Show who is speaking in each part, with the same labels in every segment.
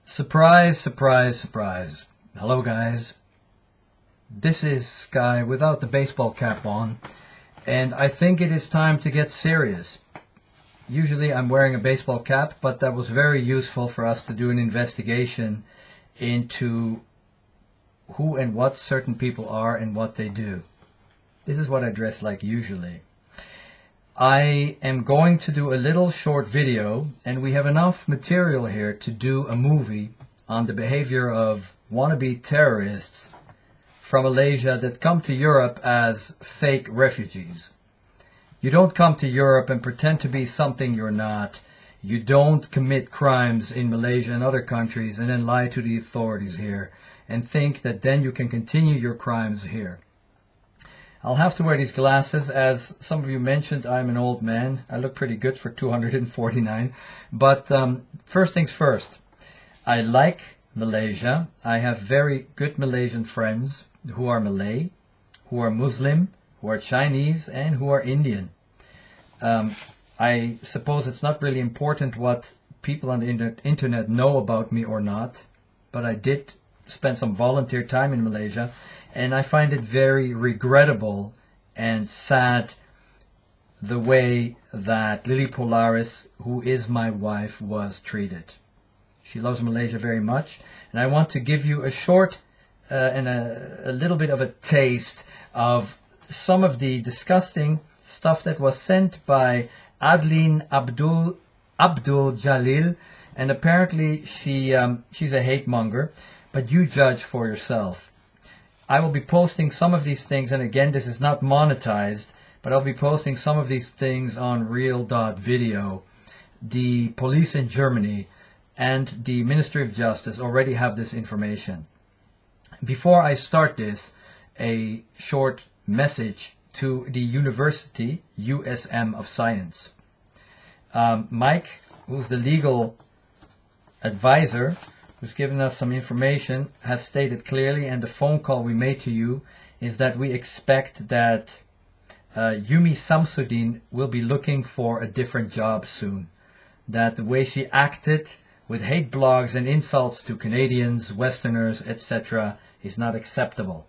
Speaker 1: Surprise, surprise, surprise. Hello guys. This is Sky without the baseball cap on, and I think it is time to get serious. Usually I'm wearing a baseball cap, but that was very useful for us to do an investigation into who and what certain people are and what they do. This is what I dress like usually. I am going to do a little short video, and we have enough material here to do a movie on the behavior of wannabe terrorists from Malaysia that come to Europe as fake refugees. You don't come to Europe and pretend to be something you're not. You don't commit crimes in Malaysia and other countries and then lie to the authorities here and think that then you can continue your crimes here. I'll have to wear these glasses. As some of you mentioned, I'm an old man. I look pretty good for 249. But first things first, I like Malaysia. I have very good Malaysian friends who are Malay, who are Muslim, who are Chinese, and who are Indian. I suppose it's not really important what people on the internet know about me or not, but I did spend some volunteer time in Malaysia, and I find it very regrettable and sad the way that Lily Polaris, who is my wife, was treated. She loves Malaysia very much, and I want to give you a short and a little bit of a taste of some of the disgusting stuff that was sent by Adlin Abd Jalil, and apparently she's a hate monger, but you judge for yourself. I will be posting some of these things, and again, this is not monetized, but I'll be posting some of these things on Real.video. The police in Germany and the Ministry of Justice already have this information. Before I start this, a short message to the University, USM of Science. Mike, who's the legal advisor, who's given us some information, has stated clearly, and the phone call we made to you is that we expect that Yumi Samsudin will be looking for a different job soon. That the way she acted with hate blogs and insults to Canadians, Westerners, etc. is not acceptable.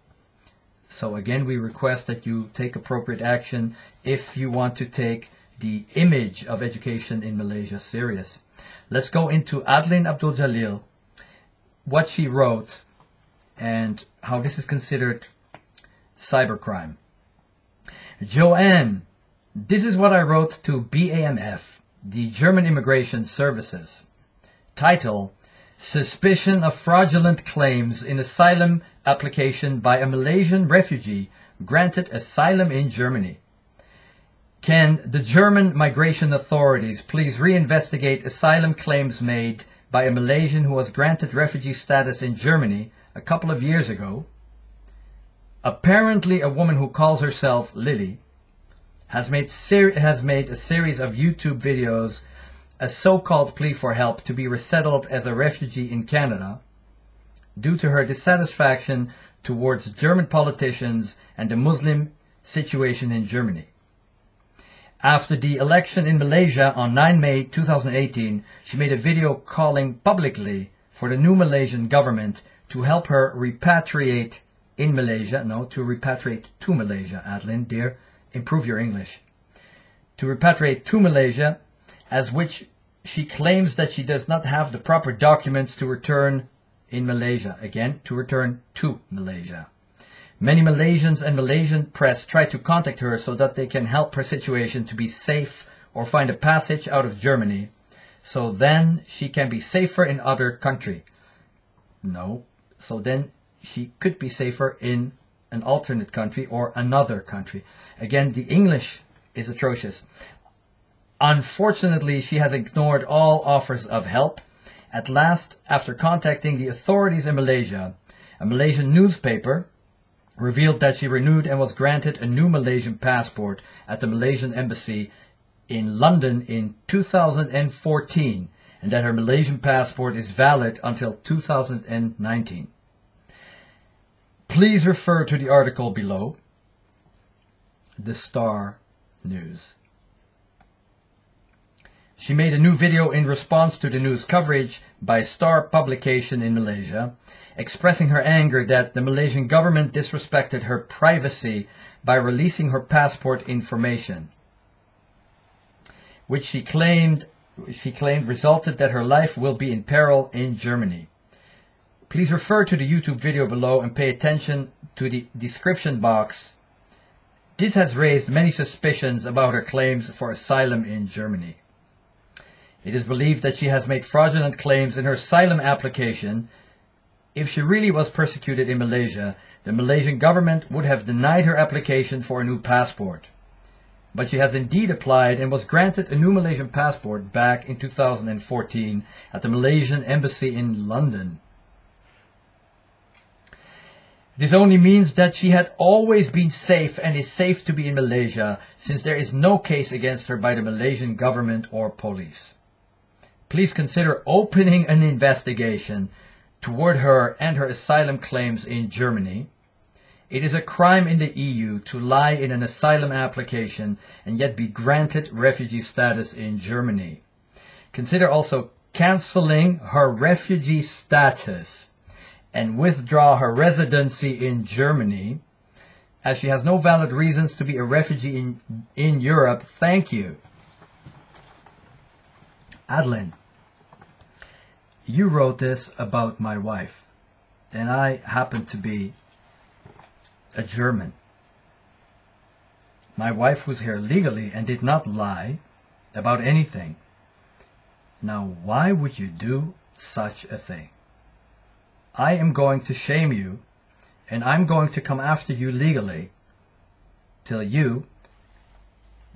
Speaker 1: So again, we request that you take appropriate action if you want to take the image of education in Malaysia serious. Let's go into Adlin Abd Jalil, what she wrote, and how this is considered cybercrime. Joanne, this is what I wrote to BAMF, the German Immigration Services. Title: Suspicion of fraudulent claims in asylum application by a Malaysian refugee granted asylum in Germany. Can the German migration authorities please reinvestigate asylum claims made by a Malaysian who was granted refugee status in Germany a couple of years ago? Apparently a woman who calls herself Lily has made a series of YouTube videos, a so-called plea for help to be resettled as a refugee in Canada due to her dissatisfaction towards German politicians and the Muslim situation in Germany. After the election in Malaysia on 9 May 2018, she made a video calling publicly for the new Malaysian government to help her repatriate in Malaysia. No, to repatriate to Malaysia, Adlin, dear. Improve your English. To repatriate to Malaysia, as which she claims that she does not have the proper documents to return in Malaysia. Again, to return to Malaysia. Many Malaysians and Malaysian press try to contact her so that they can help her situation to be safe or find a passage out of Germany, so then she can be safer in other country. No, so then she could be safer in an alternate country or another country. Again, the English is atrocious. Unfortunately, she has ignored all offers of help. At last, after contacting the authorities in Malaysia, a Malaysian newspaper revealed that she renewed and was granted a new Malaysian passport at the Malaysian embassy in London in 2014, and that her Malaysian passport is valid until 2019. Please refer to the article below, The Star News. She made a new video in response to the news coverage by Star publication in Malaysia, expressing her anger that the Malaysian government disrespected her privacy by releasing her passport information, which she claimed resulted that her life will be in peril in Germany. Please refer to the YouTube video below and pay attention to the description box. This has raised many suspicions about her claims for asylum in Germany. It is believed that she has made fraudulent claims in her asylum application. If she really was persecuted in Malaysia, the Malaysian government would have denied her application for a new passport. But she has indeed applied and was granted a new Malaysian passport back in 2014 at the Malaysian Embassy in London. This only means that she had always been safe and is safe to be in Malaysia, since there is no case against her by the Malaysian government or police. Please consider opening an investigation toward her and her asylum claims in Germany. It is a crime in the EU to lie in an asylum application and yet be granted refugee status in Germany. Consider also cancelling her refugee status and withdraw her residency in Germany, as she has no valid reasons to be a refugee in Europe. Thank you. Adlin, you wrote this about my wife, and I happen to be a German. My wife was here legally and did not lie about anything. Now, why would you do such a thing? I am going to shame you, and I'm going to come after you legally till you,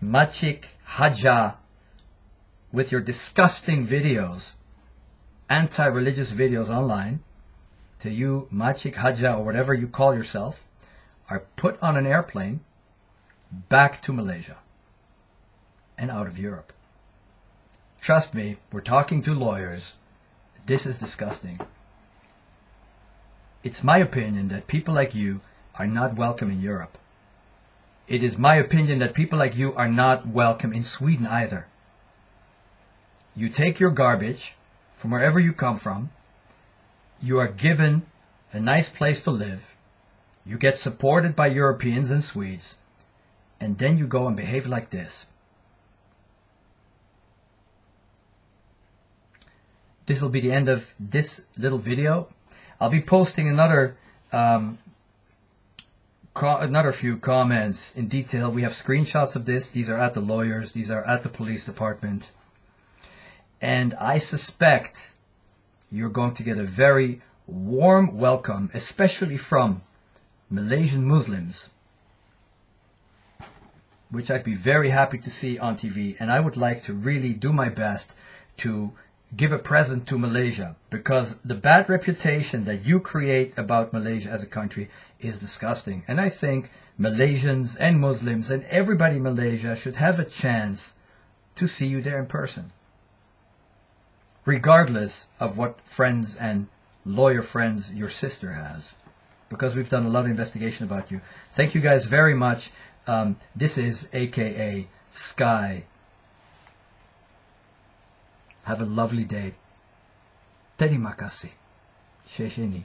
Speaker 1: Makcik Hajjah, with your disgusting videos, anti-religious videos online, till you, Makcik Hajjah, or whatever you call yourself, are put on an airplane back to Malaysia and out of Europe. Trust me, we're talking to lawyers. This is disgusting. It's my opinion that people like you are not welcome in Europe. It is my opinion that people like you are not welcome in Sweden either. You take your garbage from wherever you come from. You are given a nice place to live. You get supported by Europeans and Swedes. And then you go and behave like this. This will be the end of this little video. I'll be posting another few comments in detail. We have screenshots of this. These are at the lawyers. These are at the police department. And I suspect you're going to get a very warm welcome, especially from Malaysian Muslims, which I'd be very happy to see on TV. And I would like to really do my best to give a present to Malaysia, because the bad reputation that you create about Malaysia as a country is disgusting. And I think Malaysians and Muslims and everybody in Malaysia should have a chance to see you there in person, regardless of what friends and lawyer friends your sister has, because we've done a lot of investigation about you. Thank you guys very much. This is AKA Sky. Have a lovely day. Terima kasih. Shesheni.